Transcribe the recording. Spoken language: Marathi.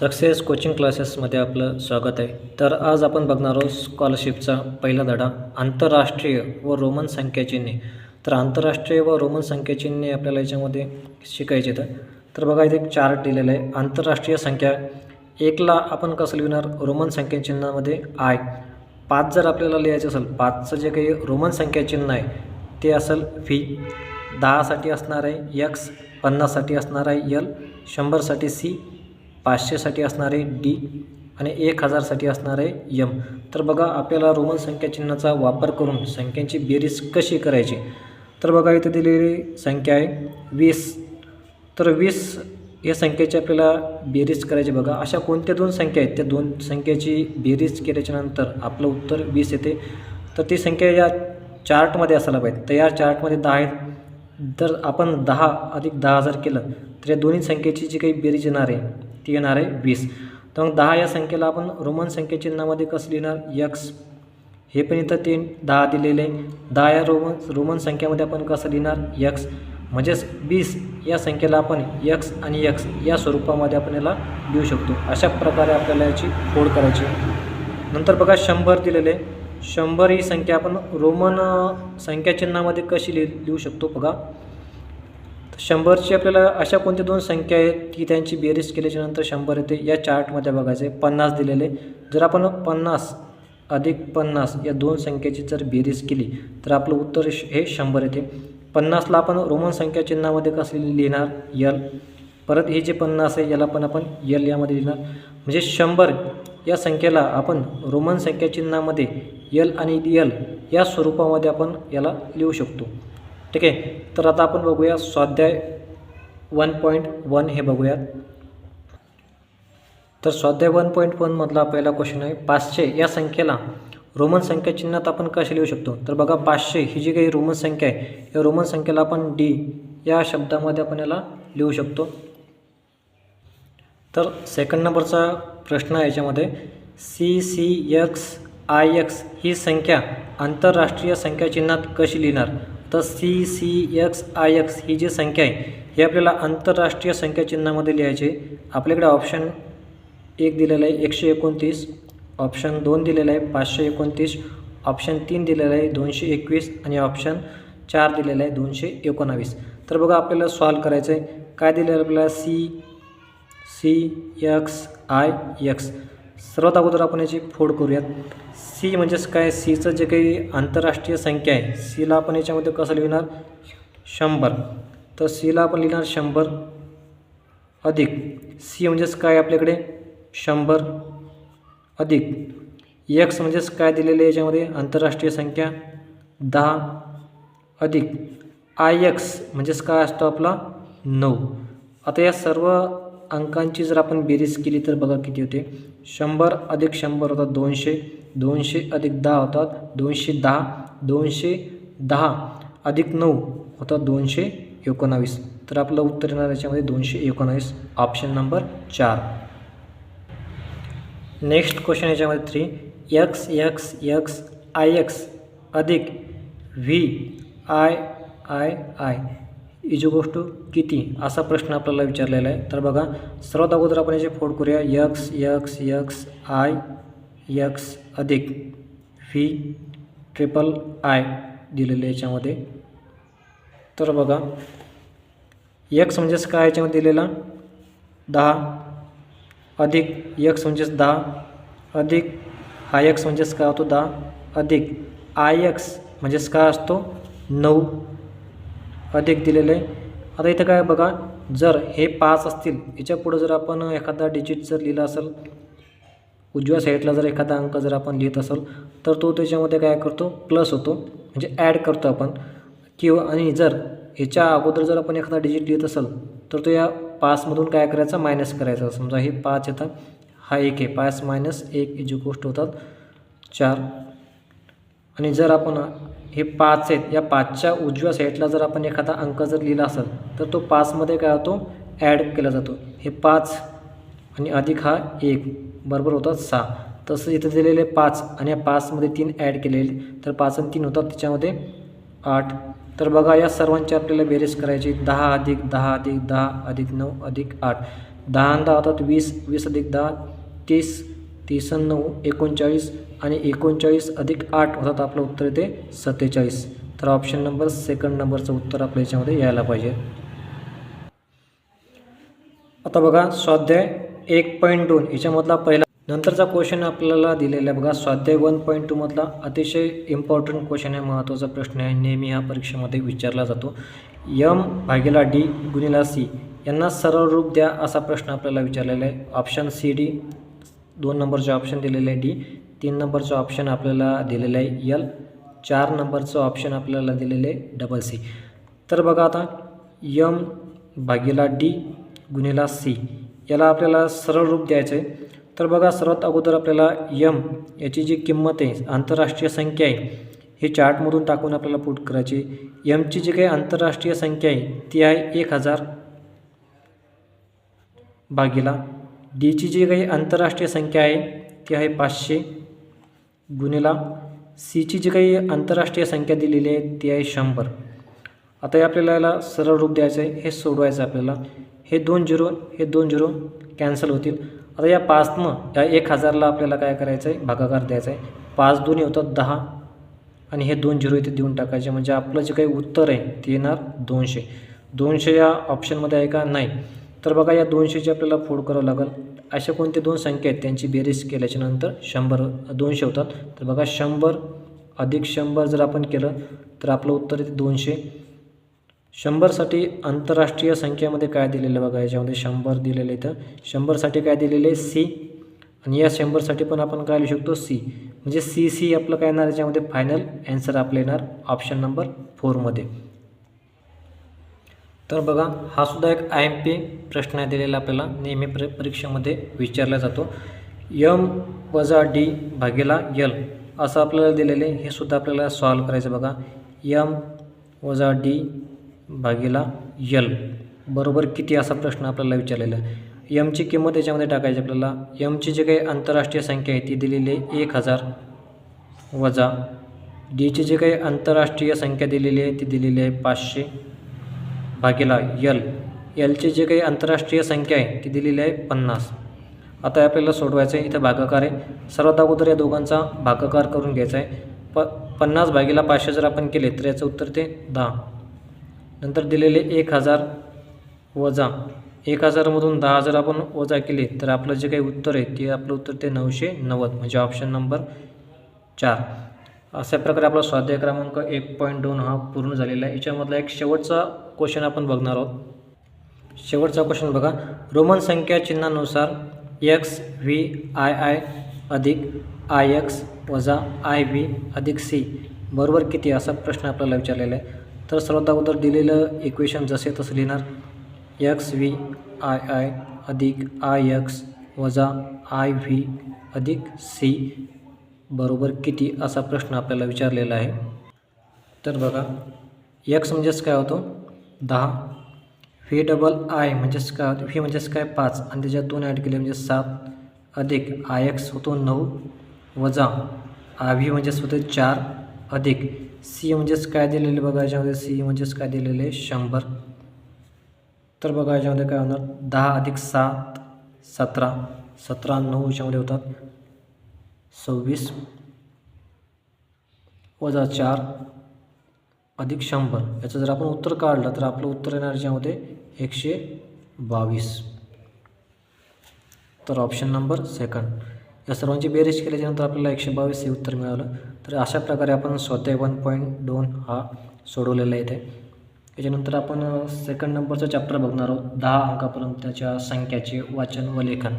सक्सेस कोचिंग क्लासेसमध्ये आपलं स्वागत आहे. तर आज आपण बघणार आहोत स्कॉलरशिपचा पहिला धडा आंतरराष्ट्रीय व रोमन संख्याचिन्हे. तर आंतरराष्ट्रीय व रोमन संख्याचिन्हे आपल्याला याच्यामध्ये शिकायचे तर बघा इथे एक चार्ट दिलेला आहे. आंतरराष्ट्रीय संख्या 1ला आपण कसं लिहिणार? Roman संख्याचिन्हामध्ये I. 5 जर आपल्याला लिहायचं असेल, 5चं जे काही रोमन संख्याचिन्ह आहे ते असेल व्ही. 10साठी असणार आहे एक्स, 50साठी असणार आहे एल, 100साठी सी, 500साठी असणार आहे डी आणि 1000साठी असणार आहे एम. तर बघा आपल्याला रोमन संख्याचिन्हाचा वापर करून संख्यांची बेरीज कशी करायची. तर बघा इथे दिलेली संख्या आहे 20. तर 20 या संख्येची आपल्याला बेरीज करायची. बघा अशा कोणत्या दोन संख्या आहेत, त्या दोन संख्येची बेरीज केल्याच्यानंतर आपलं उत्तर 20 येते. तर ती संख्या या चार्टमध्ये असायला पाहिजे. तर या चार्टमध्ये 10 आहेत. तर आपण 10 अधिक 10 जर केलं तर या दोन्ही संख्येची जी काही बेरीज येणार आहे ती येणार आहे 20. तर मग 10 या संख्येला आपण रोमन संख्याचिन्हामध्ये कसं लिहिणार? एक्स. हे पण इथं 10 दिलेले आहे. 10 या रोमन संख्यामध्ये आपण कसं लिहिणार? एक्स. म्हणजेच 20 या संख्येला आपण एक्स आणि एक्स या स्वरूपामध्ये आपण याला लिहू शकतो. अशा प्रकारे आपल्याला याची फोड करायची. नंतर बघा 100 दिलेले आहे. 100 ही संख्या आपण रोमन संख्याचिन्हामध्ये कशी लिहू शकतो? बघा 100ची आपल्याला अशा कोणत्या दोन संख्या आहेत की त्यांची बेरीज केल्याच्यानंतर 100 येते. या चार्टमध्ये बघायचं आहे. 50 दिलेले. जर आपण 50 अधिक 50 या दोन संख्येची जर बेरीज केली तर आपलं उत्तर हे 100 येते. 50ला आपण रोमन संख्याचिन्हामध्ये कसं लिहिणार? यल. परत हे जे 50 आहे याला पण आपण यल यामध्ये लिहिणार. म्हणजे 100 या संख्येला आपण रोमन संख्याचिन्हामध्ये यल आणि यल या स्वरूपामध्ये आपण याला लिहू शकतो. ठीक आहे. तर आता आपण बघूया स्वाध्याय 1.1 हे बघूयात. तर स्वाध्याय 1.1 मधला पहिला क्वेश्चन आहे 500 या संख्येला रोमन संख्याचिन्हात आपण कसे लिहू शकतो? तर बघा 500 ही जी काही रोमन संख्या आहे या रोमन संख्येला आपण डी या शब्दामध्ये आपण याला लिहू शकतो. तर सेकंड नंबरचा प्रश्न आहे याच्यामध्ये CCXIX ही संख्या आंतरराष्ट्रीय संख्याचिन्हात कशी लिहिणार? तर CCXIX ही जी संख्या आहे ही आपल्याला आंतरराष्ट्रीय संख्याचिन्हामध्ये लिहायची. आपल्याकडे ऑप्शन 1 दिलेला आहे 129, ऑप्शन 2 दिलेला आहे 529, ऑप्शन 3 दिलेला आहे 221 आणि ऑप्शन 4 दिलेला आहे 219. तर बघा आपल्याला सॉल्व करायचं आहे. काय दिलेलं आहे आपल्याला? CCXIX. सर्वात अगोदर आपण याची फोड करूयात. सी म्हणजेच काय? सीचं जे काही आंतरराष्ट्रीय संख्या आहे सीला आपण याच्यामध्ये कसं लिहिणार? 100. तर सीला आपण लिहिणार 100 अधिक सी म्हणजेच काय आपल्याकडे? 100 अधिक एक्स म्हणजेच काय दिलेले याच्यामध्ये आंतरराष्ट्रीय संख्या 10 अधिक IX म्हणजेच काय असतो आपला 9. आता या सर्व अंकांची जर आपण बेरीज केली तर बघा किती होते? 100 अधिक 100 होतात 200, 200 अधिक 10 होतात 210, 210 अधिक 9 होतात 219. तर आपलं उत्तर येणार याच्यामध्ये 219, ऑप्शन नंबर 4. नेक्स्ट क्वेश्चन याच्यामध्ये 3 XXXIX अधिक VIII इज गोष्ट किती? असा प्रश्न आपल्याला विचारलेला आहे. तर बघा सर्वात अगोदर आपण याची फोड करूया. XXXIX अधिक VIII दिलेलं याच्यामध्ये. तर बघा एक्स म्हणजेच काय याच्यामध्ये दिलेला 10 अधिक एक्स म्हणजेच 10 अधिक हा एक्स म्हणजेच काय होतो 10 अधिक IX म्हणजेच काय असतो 9 अधिक दिलेलं आहे. आता इथं काय बघा, जर हे 5 असतील याच्या पुढं जर आपण एखादा डिजिट जर लिहिला असेल, उजव्या साईडला जर एखादा अंक जर आपण लिहित असेल तर तो त्याच्यामध्ये काय करतो? प्लस होतो, म्हणजे ॲड करतो आपण. किंवा आणि जर ह्याच्या अगोदर जर आपण एखादा डिजिट लिहित असेल तर तो या 5मधून काय करायचा? मायनस करायचा. समजा हे 5 येतात, हा 1 आहे, 5 - 1 इज गोष्ट होतात 4. आणि जर आपण हे 5 आहेत, या 5च्या उजव्या साईडला जर आपण एखादा अंक जर लिहिला असेल तर तो 5मध्ये काय होतो? ॲड केला जातो. हे 5 आणि अधिक हा 1 बरोबर होतात 6. तसं इथं दिलेले 5 आणि या 5मध्ये 3 ॲड केलेले तर 5 आणि 3 होतात त्याच्यामध्ये 8. तर बघा या सर्वांची आपल्याला बेरीज करायची. 10 अधिक 10 अधिक 10 अधिक 9 अधिक 8. 10 आणि 10 होतात 20, 20 अधिक 10 30, 30 आणि 9 39 आणि 39 अधिक 8 होतात आपलं उत्तर येते 47. तर ऑप्शन नंबर सेकंड नंबरचं उत्तर आपल्या याच्यामध्ये यायला पाहिजे. आता बघा स्वाध्याय 1.2 याच्यामधला पहिला नंतरचा क्वेश्चन आपल्याला दिलेला आहे. बघा स्वाध्याय 1.2 मधला अतिशय इम्पॉर्टंट क्वेश्चन आहे, महत्त्वाचा प्रश्न आहे, नेहमी ह्या परीक्षेमध्ये विचारला जातो. M/D गुणिले C यांना सरळ रूप द्या असा प्रश्न आपल्याला विचारलेला आहे. ऑप्शन सी डी 2 नंबरचे ऑप्शन दिलेले आहे डी, 3 नंबरचं ऑप्शन आपल्याला दिलेलं आहे L, 4 नंबरचं ऑप्शन आपल्याला दिलेलं आहे डबल C. तर बघा आता M/D गुणिले C याला आपल्याला सरळ रूप द्यायचं आहे. तर बघा सर्वात अगोदर आपल्याला M याची जी किंमत आहे आंतरराष्ट्रीय संख्या आहे हे चार्टमधून टाकून आपल्याला पुट करायची. Mची जी काही आंतरराष्ट्रीय संख्या आहे ती आहे 1000 भागिला Dची जी काही आंतरराष्ट्रीय संख्या आहे ती आहे 500 गुणिला Cची जी काही आंतरराष्ट्रीय संख्या दिलेली आहे ती आहे 100. आता हे आपल्याला याला सरळ रूप द्यायचं आहे, हे सोडवायचं आपल्याला. हे 2 झिरो कॅन्सल होतील. आता या 5नं या 1000ला आपल्याला काय करायचं आहे भागाकार द्यायचा आहे. 5 2 होतात 10 आणि हे 2 झिरो इथे देऊन टाकायचे, म्हणजे आपलं जे काही उत्तर आहे ते येणार 200. 200 या ऑप्शनमध्ये आहे का नाही. तर बघा या 200ची आपल्याला फोड करावं लागेल. अशा कोणते दोन संख्या आहेत त्यांची बेरीज केल्याच्यानंतर 200 होतात. तर बघा 100 अधिक 100 जर आपण केलं तर आपलं उत्तर येते 200. 100साठी आंतरराष्ट्रीय संख्येमध्ये काय दिलेलं बघा, याच्यामध्ये 100 दिलेलं आहे. तर 100साठी काय दिलेलं आहे C, आणि या 100साठी पण आपण काय लिहू शकतो C, म्हणजे C आपलं काय येणार याच्यामध्ये फायनल ॲन्सर आपलं येणार ऑप्शन नंबर 4मध्ये. तर बघा हा सुद्धा एक IMP प्रश्न आहे दिलेला आपल्याला, नेहमी परीक्षेमध्ये विचारला जातो. M/D भागिला L असं आपल्याला दिलेलं आहे, हे सुद्धा आपल्याला सॉल्व करायचं. बघा M/D भागिला L बरोबर किती असा प्रश्न आपल्याला विचारलेला आहे. Mची किंमत याच्यामध्ये टाकायची आपल्याला. Mची जी काही आंतरराष्ट्रीय संख्या आहे ती दिलेली आहे 1000 वजा Dची जी काही आंतरराष्ट्रीय संख्या दिलेली आहे ती दिलेली आहे 500 भागिला Lची जी काही आंतरराष्ट्रीय संख्या आहे ती दिलेली आहे 50. आता आपल्याला सोडवायचं आहे. इथं भागाकार आहे. सर्वात अगोदर या दोघांचा भागाकार करून घ्यायचा आहे. 50 भागिला 500 जर आपण केले तर याचं उत्तर ते 10. नंतर दिलेले 1000 वजा 1000मधून 10 जर आपण वजा केले तर आपलं जे काही उत्तर आहे ते आपलं उत्तर ते 990, म्हणजे ऑप्शन नंबर 4. अशा प्रकारे आपला स्वाध्याय क्रमांक 1.2 हा पूर्ण झालेला आहे. याच्यामधला एक शेवटचा क्वेश्चन आपण बघणार आहोत. शेवटचा क्वेश्चन बघा, रोमन संख्या चिन्हानुसार XVII अधिक IX वजा IV अधिक C बरोबर किती असा प्रश्न आपल्याला विचारलेला आहे. तर सर्वात अगोदर दिलेलं इक्वेशन जसे तसं लिहिणार. XVII अधिक IX वजा IV अधिक C बरोबर किती असा प्रश्न आपल्याला विचारलेला आहे. तर बघा X म्हणजेच काय होतो 10, VII म्हणजेच काय होतं, V म्हणजेच काय 5 आणि त्याच्यात 2 ॲड केले म्हणजे 7 अधिक IX होतो 9 वजा IV म्हणजेच होते 4 अधिक C म्हणजेच काय दिलेले बघा, याच्यामध्ये C म्हणजेच काय दिलेले 100. तर बघा याच्यामध्ये काय होणार 10 अधिक 7 17, 17 9 याच्यामध्ये होतात 26 वजा 4 अधिक 100. याचं जर आपण उत्तर काढलं तर आपलं उत्तर येणार याच्यामध्ये 122. तर ऑप्शन नंबर सेकंड. या सर्वांची बेरीज केल्याच्यानंतर आपल्याला 122 हे उत्तर मिळालं. तर अशा प्रकारे आपण स्वाध्याय 1.2 हा सोडवलेला आहे. याच्यानंतर आपण सेकंड नंबरचा चॅप्टर बघणार आहोत, 10 अंकापर्यंतच्या संख्याचे वाचन व लेखन.